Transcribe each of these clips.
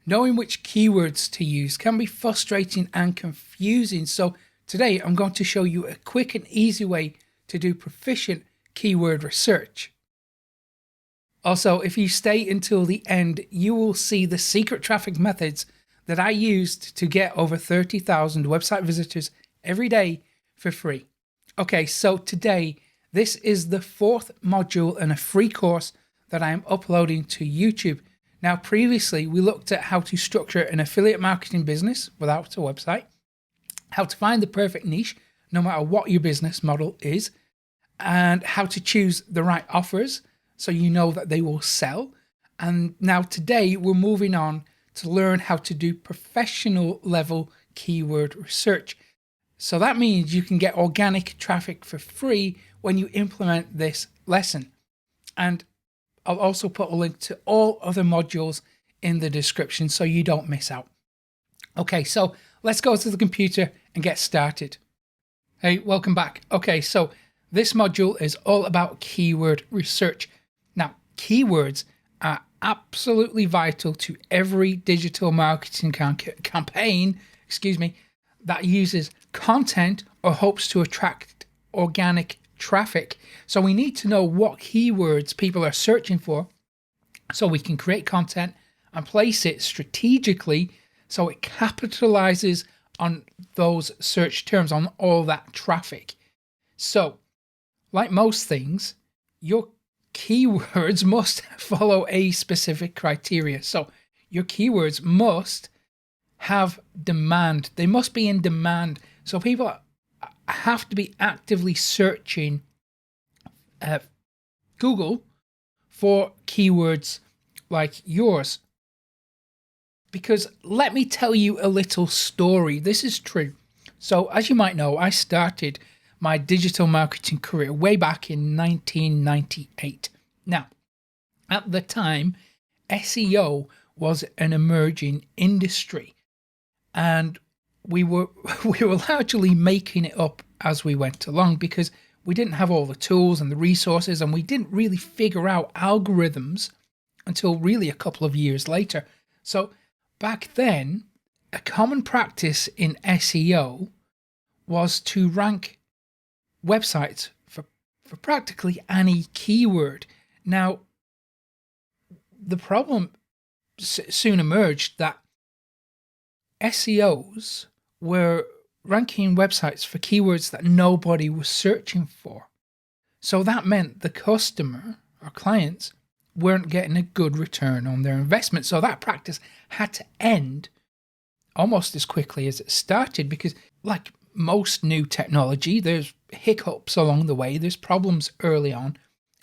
Knowing which keywords to use can be frustrating and confusing, so today I'm going to show you a quick and easy way to do proficient keyword research. Also, if you stay until the end, you will see the secret traffic methods that I used to get over 30,000 website visitors every day for free. Okay, so today, this is the fourth module in a free course that I am uploading to YouTube. Now, previously, we looked at how to structure an affiliate marketing business without a website, how to find the perfect niche, no matter what your business model is, and how to choose the right offers so you know that they will sell. And now today, we're moving on to learn how to do professional level keyword research. So that means you can get organic traffic for free when you implement this lesson. And I'll also put a link to all other modules in the description so you don't miss out. Okay, so let's go to the computer and get started. Hey, welcome back. Okay, so this module is all about keyword research. Now, keywords are absolutely vital to every digital marketing campaign, that uses content or hopes to attract organic traffic. So we need to know what keywords people are searching for so we can create content and place it strategically so it capitalizes on those search terms, on all that traffic. So, like most things, your keywords must follow a specific criteria. So your keywords must have demand. They must be in demand. So people have to be actively searching Google for keywords like yours. Because let me tell you a little story. This is true. So as you might know, I started my digital marketing career way back in 1998. Now, at the time, SEO was an emerging industry, and we were largely making it up as we went along because we didn't have all the tools and the resources, and we didn't really figure out algorithms until really a couple of years later. So back then, a common practice in SEO was to rank websites for practically any keyword. Now, the problem soon emerged that SEOs were ranking websites for keywords that nobody was searching for. So that meant the customer or clients weren't getting a good return on their investment. So that practice had to end almost as quickly as it started because, like most new technology, there's hiccups along the way, there's problems early on,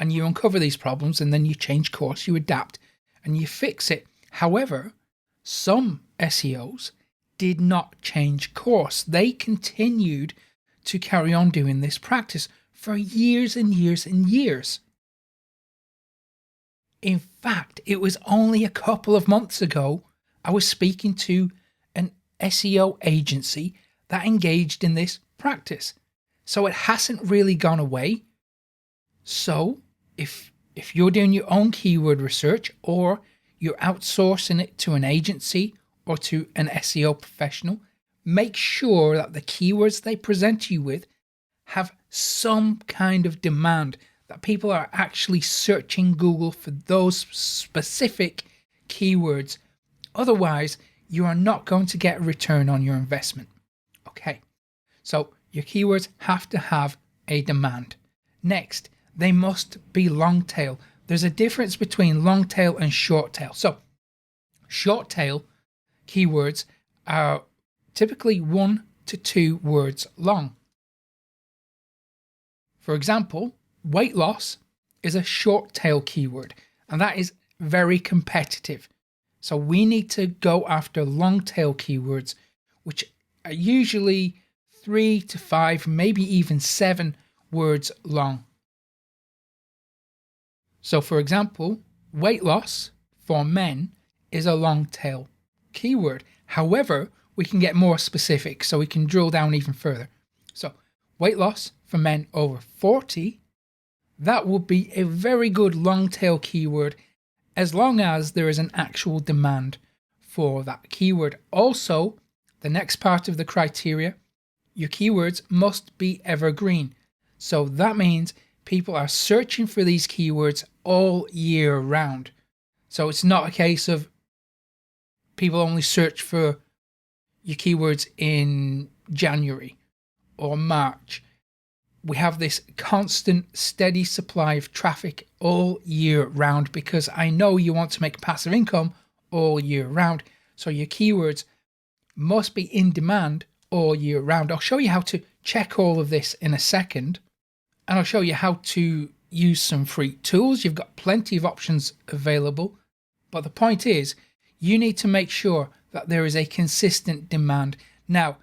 and you uncover these problems and then you change course, you adapt, and you fix it. However, some SEOs did not change course. They continued to carry on doing this practice for years and years and years. In fact, it was only a couple of months ago I was speaking to an SEO agency that engaged in this practice. So it hasn't really gone away. So if you're doing your own keyword research or you're outsourcing it to an agency or to an SEO professional, make sure that the keywords they present you with have some kind of demand, that people are actually searching Google for those specific keywords. Otherwise, you are not going to get a return on your investment. Okay, so your keywords have to have a demand. Next, they must be long tail. There's a difference between long tail and short tail. So short tail keywords are typically 1 to 2 words long. For example, weight loss is a short tail keyword, and that is very competitive. So we need to go after long tail keywords, which are usually 3 to 5, maybe even 7 words long. So for example, weight loss for men is a long tail keyword. However, we can get more specific, so we can drill down even further. So weight loss for men over 40, that would be a very good long tail keyword as long as there is an actual demand for that keyword. Also, the next part of the criteria, your keywords must be evergreen. So that means people are searching for these keywords all year round. So it's not a case of people only search for your keywords in January or March. We have this constant, steady supply of traffic all year round, because I know you want to make passive income all year round. So your keywords must be in demand all year round. I'll show you how to check all of this in a second, and I'll show you how to use some free tools. You've got plenty of options available, but the point is you need to make sure that there is a consistent demand. Now,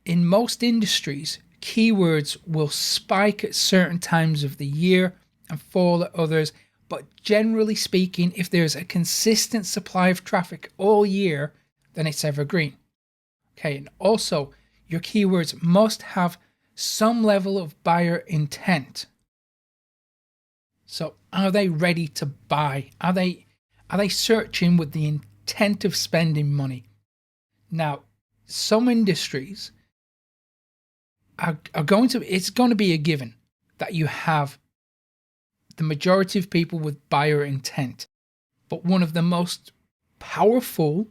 in most industries, keywords will spike at certain times of the year and fall at others, but generally speaking, if there's a consistent supply of traffic all year, then it's evergreen. Okay, and also your keywords must have some level of buyer intent. So are they ready to buy? Are they searching with the intent of spending money? Now, some industries are going to, it's going to be a given that you have the majority of people with buyer intent. But one of the most powerful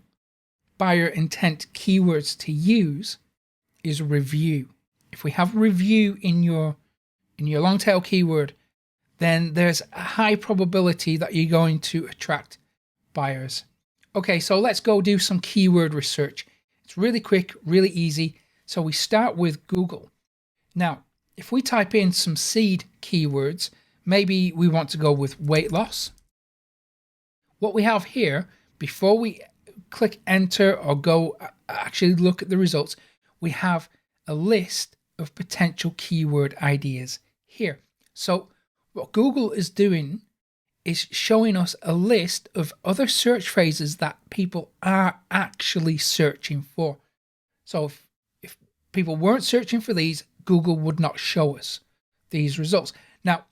buyer intent keywords to use is review. If we have review in your long tail keyword, then there's a high probability that you're going to attract buyers. Okay, so let's go do some keyword research. It's really quick, really easy. So we start with Google. Now, if we type in some seed keywords, maybe we want to go with weight loss. What we have here, before we click enter or go actually look at the results, we have a list of potential keyword ideas here. So what Google is doing is showing us a list of other search phrases that people are actually searching for. So if people weren't searching for these, Google would not show us these results. Now,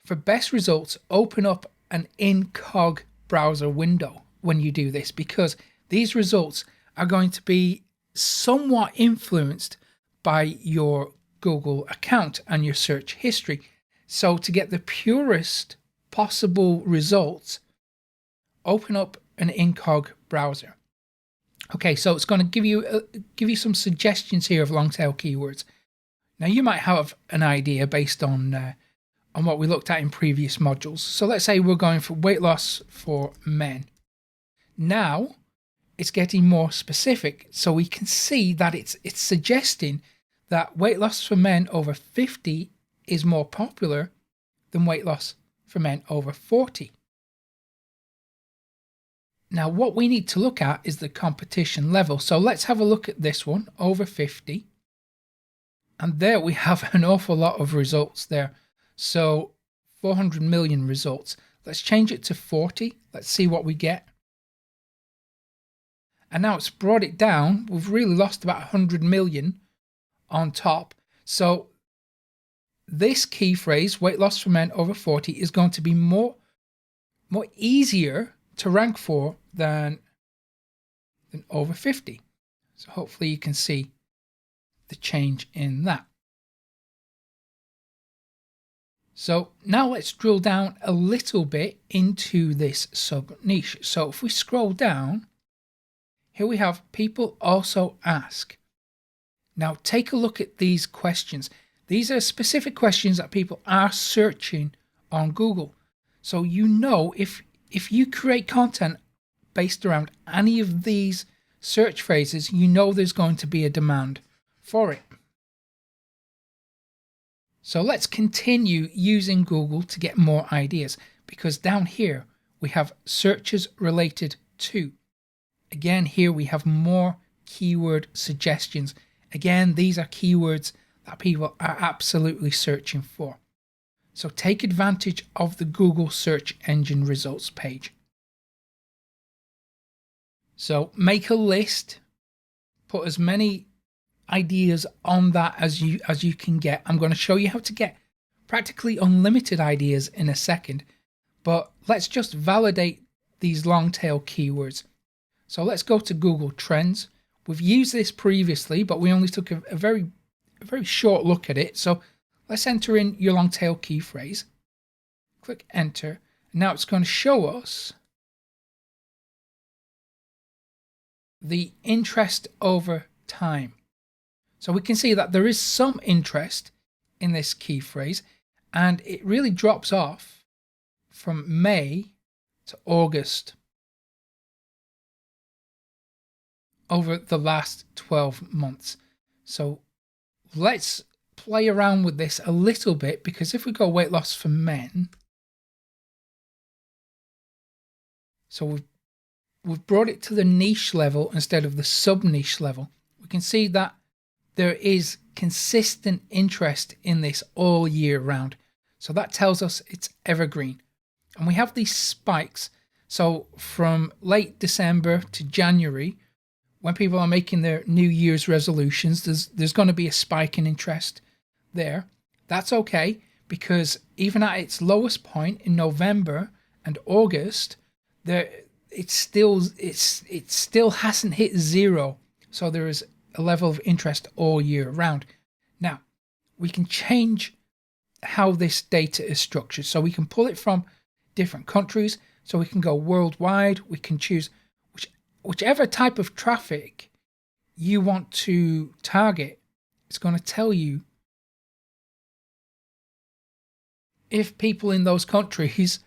for best results, open up an incog browser window when you do this, because these results are going to be somewhat influenced by your Google account and your search history. So to get the purest possible results, open up an incog browser. Okay, so it's going to give you some suggestions here of long tail keywords. Now you might have an idea based on what we looked at in previous modules. So let's say we're going for weight loss for men. Now it's getting more specific, so we can see that it's suggesting that weight loss for men over 50 is more popular than weight loss for men over 40. Now what we need to look at is the competition level. So let's have a look at this one, over 50. And there we have an awful lot of results there. So 400 million results. Let's change it to 40. Let's see what we get. And now it's brought it down. We've really lost about 100 million on top. So this key phrase, weight loss for men over 40, is going to be more easier to rank for than over 50. So hopefully you can see the change in that. So now let's drill down a little bit into this sub niche. So if we scroll down, here we have people also ask. Now take a look at these questions. These are specific questions that people are searching on Google. So you know if you create content based around any of these search phrases, you know there's going to be a demand for it. So let's continue using Google to get more ideas, because down here we have searches related to. Again, here we have more keyword suggestions. Again, these are keywords that people are absolutely searching for. So take advantage of the Google search engine results page. So make a list, put as many ideas on that as you can get. I'm going to show you how to get practically unlimited ideas in a second, but let's just validate these long tail keywords. So let's go to Google Trends. We've used this previously, but we only took a very short look at it. So let's enter in your long tail key phrase. Click enter. Now it's going to show us the interest over time. So we can see that there is some interest in this key phrase, and it really drops off from May to August over the last 12 months. So let's play around with this a little bit, because if we go weight loss for men, so we've brought it to the niche level instead of the sub-niche level. We can see that there is consistent interest in this all year round. So that tells us it's evergreen. And we have these spikes. So from late December to January, when people are making their New Year's resolutions, there's going to be a spike in interest there. That's okay, because even at its lowest point in November and August, it still hasn't hit zero. So there is a level of interest all year round. Now, we can change how this data is structured. So we can pull it from different countries. So we can go worldwide. We can choose whichever type of traffic you want to target. It's going to tell you if people in those countries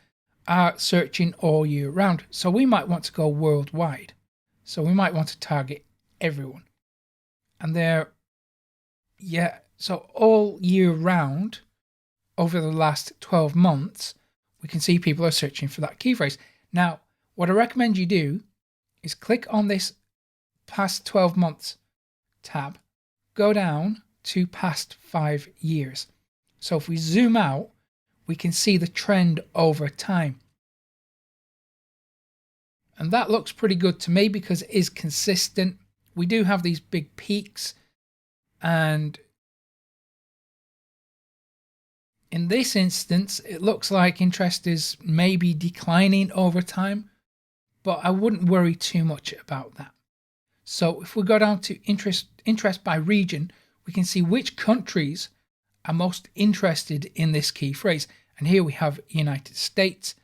are searching all year round. So we might want to go worldwide. So we might want to target everyone. And so all year round, over the last 12 months, we can see people are searching for that key phrase. Now, what I recommend you do is click on this past 12 months tab, go down to past 5 years. So if we zoom out, we can see the trend over time. And that looks pretty good to me because it is consistent. We do have these big peaks, and in this instance, it looks like interest is maybe declining over time, but I wouldn't worry too much about that. So if we go down to interest by region, we can see which countries are most interested in this key phrase. And here we have United States.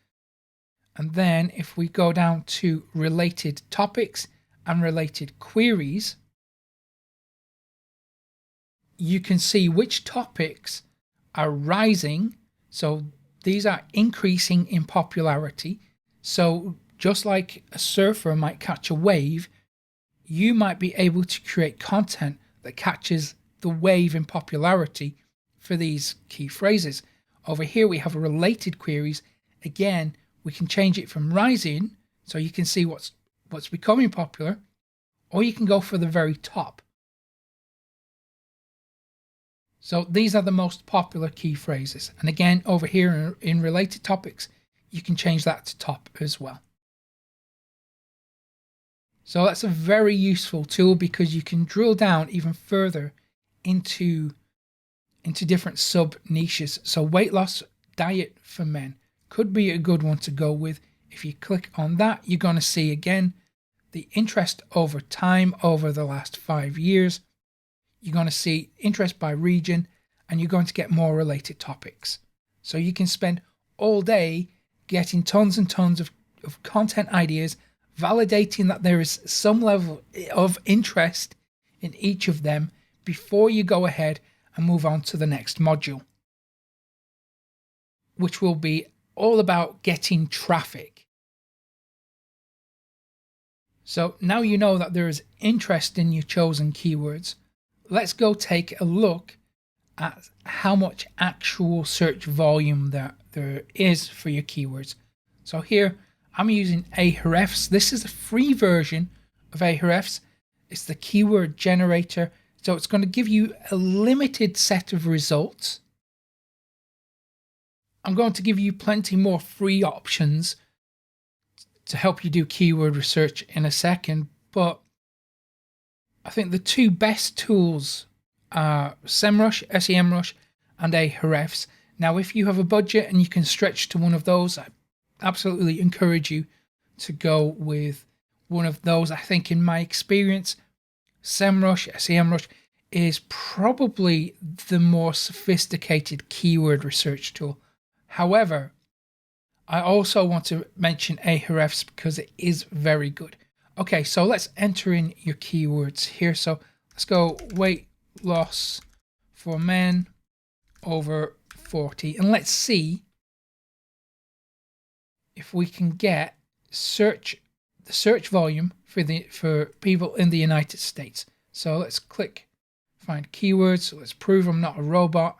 And then if we go down to related topics and related queries, you can see which topics are rising. So these are increasing in popularity. So just like a surfer might catch a wave, you might be able to create content that catches the wave in popularity for these key phrases. Over here we have related queries. Again, we can change it from rising, so you can see what's becoming popular, or you can go for the very top. So these are the most popular key phrases. And again, over here in related topics, you can change that to top as well. So that's a very useful tool because you can drill down even further into different sub niches. So weight loss diet for men could be a good one to go with. If you click on that, you're going to see again the interest over time over the last 5 years. You're going to see interest by region, and you're going to get more related topics. So you can spend all day getting tons and tons of content ideas, validating that there is some level of interest in each of them before you go ahead and move on to the next module, which will be all about getting traffic. So now you know that there is interest in your chosen keywords. Let's go take a look at how much actual search volume there is for your keywords. So here I'm using Ahrefs. This is a free version of Ahrefs. It's the keyword generator. So it's going to give you a limited set of results. I'm going to give you plenty more free options to help you do keyword research in a second, but I think the two best tools are SEMrush, SEMrush, and Ahrefs. Now, if you have a budget and you can stretch to one of those, I absolutely encourage you to go with one of those. I think in my experience, semrush is probably the more sophisticated keyword research tool. However, I also want to mention Ahrefs because it is very good. Okay, so let's enter in your keywords here. So let's go weight loss for men over 40, and let's see if we can get the search volume for people in the United States. So let's click find keywords. Let's prove I'm not a robot.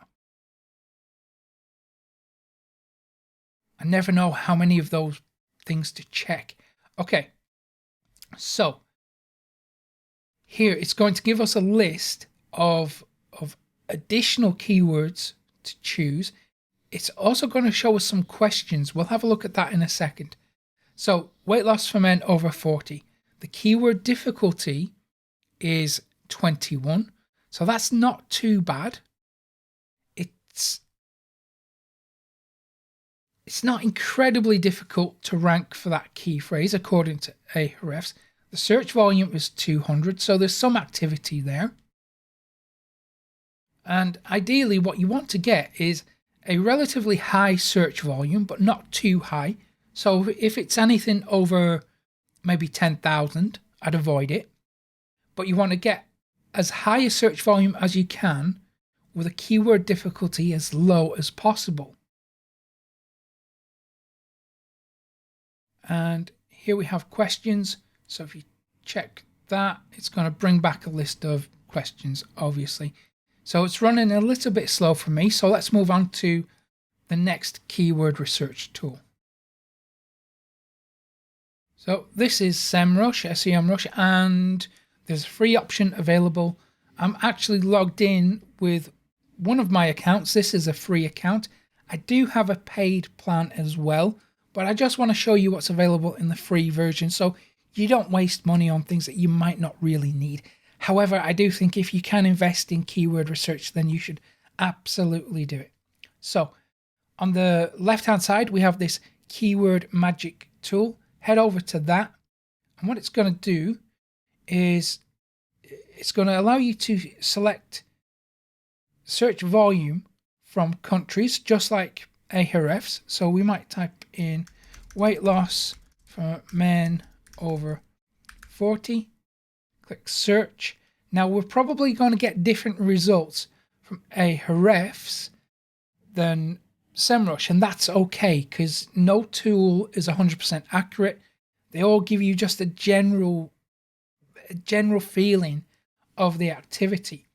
I never know how many of those things to check. Okay, so here it's going to give us a list of additional keywords to choose. It's also going to show us some questions. We'll have a look at that in a second. So weight loss for men over 40. The keyword difficulty is 21. So that's not too bad. It's not incredibly difficult to rank for that key phrase according to Ahrefs. The search volume is 200, so there's some activity there. And ideally what you want to get is a relatively high search volume, but not too high. So if it's anything over maybe 10,000, I'd avoid it. But you want to get as high a search volume as you can with a keyword difficulty as low as possible. And here we have questions. So if you check that, it's going to bring back a list of questions, obviously. So it's running a little bit slow for me. So let's move on to the next keyword research tool. So this is SEMrush, SEMrush, and there's a free option available. I'm actually logged in with one of my accounts. This is a free account. I do have a paid plan as well, but I just want to show you what's available in the free version so you don't waste money on things that you might not really need. However, I do think if you can invest in keyword research, then you should absolutely do it. So on the left-hand side, we have this keyword magic tool. Head over to that. And what it's going to do is it's going to allow you to select search volume from countries, just like Ahrefs. So we might type in weight loss for men over 40. Click search. Now we're probably going to get different results from Ahrefs than SEMrush, and that's okay because no tool is 100% accurate. They all give you just a general feeling of the activity.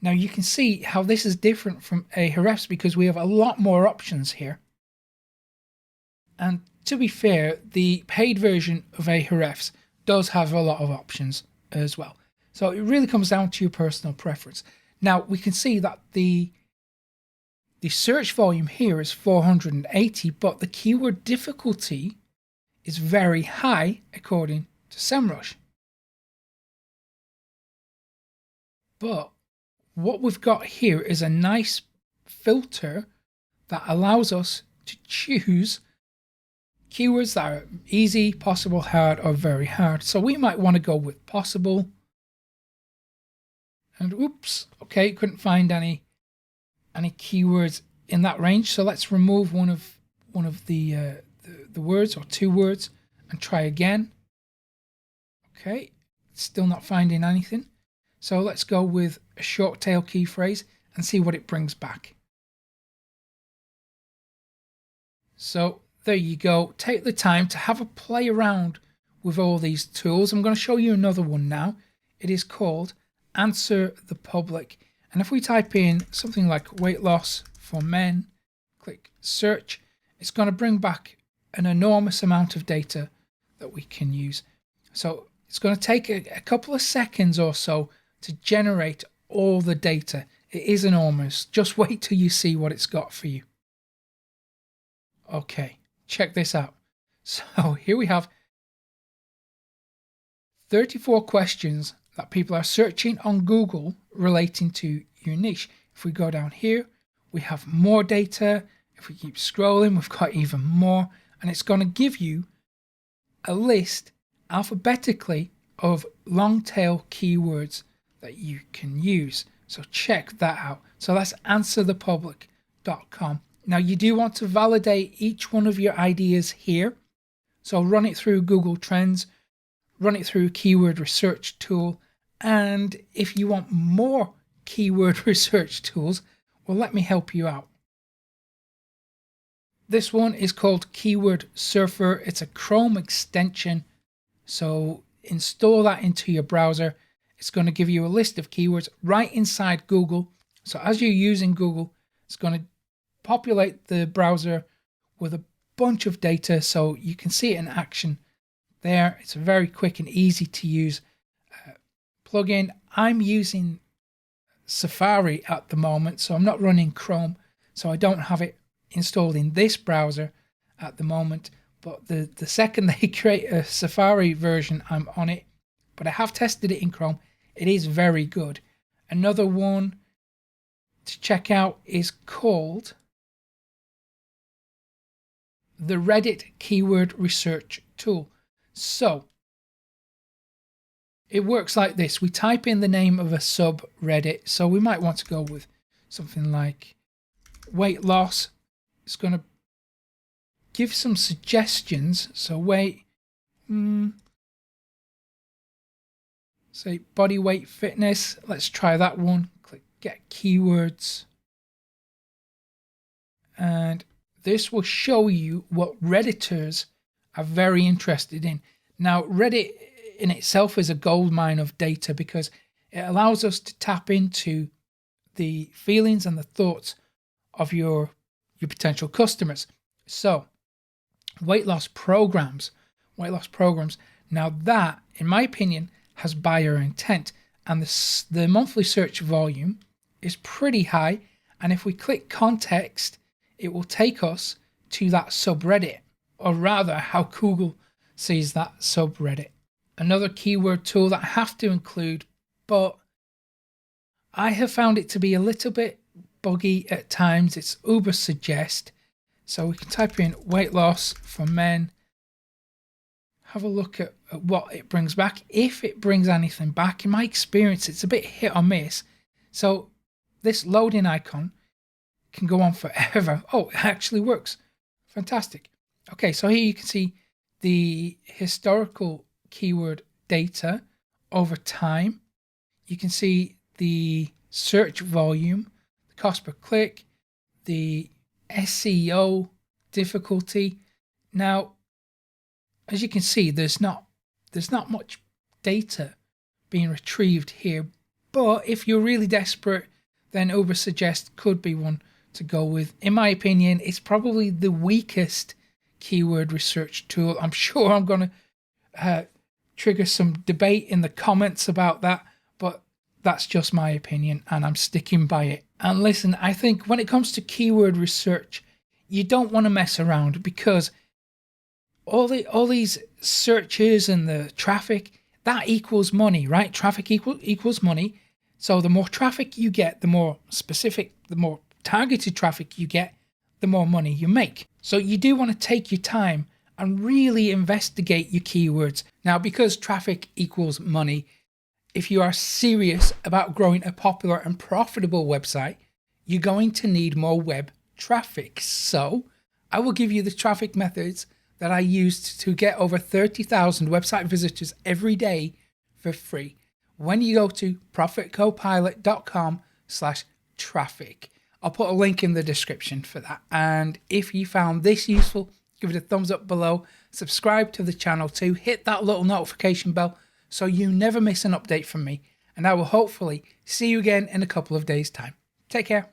Now you can see how this is different from Ahrefs because we have a lot more options here. And to be fair, the paid version of Ahrefs does have a lot of options as well. So it really comes down to your personal preference. Now we can see that the search volume here is 480, but the keyword difficulty is very high according to SEMrush. But what we've got here is a nice filter that allows us to choose keywords that are easy, possible, hard, or very hard. So we might want to go with possible. And oops, okay, couldn't find any keywords in that range. So let's remove one of the words or two words and try again. Okay, still not finding anything. So let's go with a short tail key phrase and see what it brings back. So there you go. Take the time to have a play around with all these tools. I'm going to show you another one now. It is called Answer the Public. And if we type in something like weight loss for men, click search, it's going to bring back an enormous amount of data that we can use. So it's going to take a couple of seconds or so to generate all the data. It is enormous. Just wait till you see what it's got for you. Okay, check this out. So here we have 34 questions that people are searching on Google relating to your niche. If we go down here, we have more data. If we keep scrolling, we've got even more. And it's going to give you a list alphabetically of long tail keywords that you can use. So check that out. So that's answerthepublic.com. Now you do want to validate each one of your ideas here. So run it through Google Trends, run it through keyword research tool. And if you want more keyword research tools, well, let me help you out. This one is called Keyword Surfer. It's a Chrome extension. So install that into your browser. It's going to give you a list of keywords right inside Google. So as you're using Google, it's going to populate the browser with a bunch of data so you can see it in action there. It's a very quick and easy to use plugin. I'm using Safari at the moment, so I'm not running Chrome, so I don't have it installed in this browser at the moment. But the second they create a Safari version, I'm on it. But I have tested it in Chrome. It is very good. Another one to check out is called the Reddit Keyword Research Tool. So it works like this. We type in the name of a subreddit. So we might want to go with something like weight loss. It's going to give some suggestions. So say body weight fitness. Let's try that one. Click get keywords. And this will show you what Redditors are very interested in. Now, Reddit in itself is a goldmine of data because it allows us to tap into the feelings and the thoughts of your potential customers. So, weight loss programs. Now that, in my opinion, has buyer intent, and the monthly search volume is pretty high. And if we click context, it will take us to that subreddit, or rather how Google sees that subreddit. Another keyword tool that I have to include, but I have found it to be a little bit buggy at times, it's ubersuggest. So we can type in weight loss for men, have a look at what it brings back, if it brings anything back. In my experience, it's a bit hit or miss. So this loading icon can go on forever. Oh, it actually works. Fantastic. Okay, so here you can see the historical keyword data over time. You can see the search volume, the cost per click, the SEO difficulty. Now, as you can see, there's not much data being retrieved here, but if you're really desperate, then ubersuggest could be one to go with. In my opinion, it's probably the weakest keyword research tool. I'm sure I'm going to trigger some debate in the comments about that, but that's just my opinion and I'm sticking by it. And listen, I think when it comes to keyword research, you don't want to mess around because all these searches and the traffic, that equals money, right? Traffic equals money. So the more traffic you get, the more specific, the more targeted traffic you get, the more money you make. So you do want to take your time and really investigate your keywords. Now, because traffic equals money, if you are serious about growing a popular and profitable website, you're going to need more web traffic. So I will give you the traffic methods that I used to get over 30,000 website visitors every day for free when you go to profitcopilot.com/traffic. I'll put a link in the description for that. And if you found this useful, give it a thumbs up below, subscribe to the channel too, hit that little notification bell so you never miss an update from me. And I will hopefully see you again in a couple of days' time. Take care.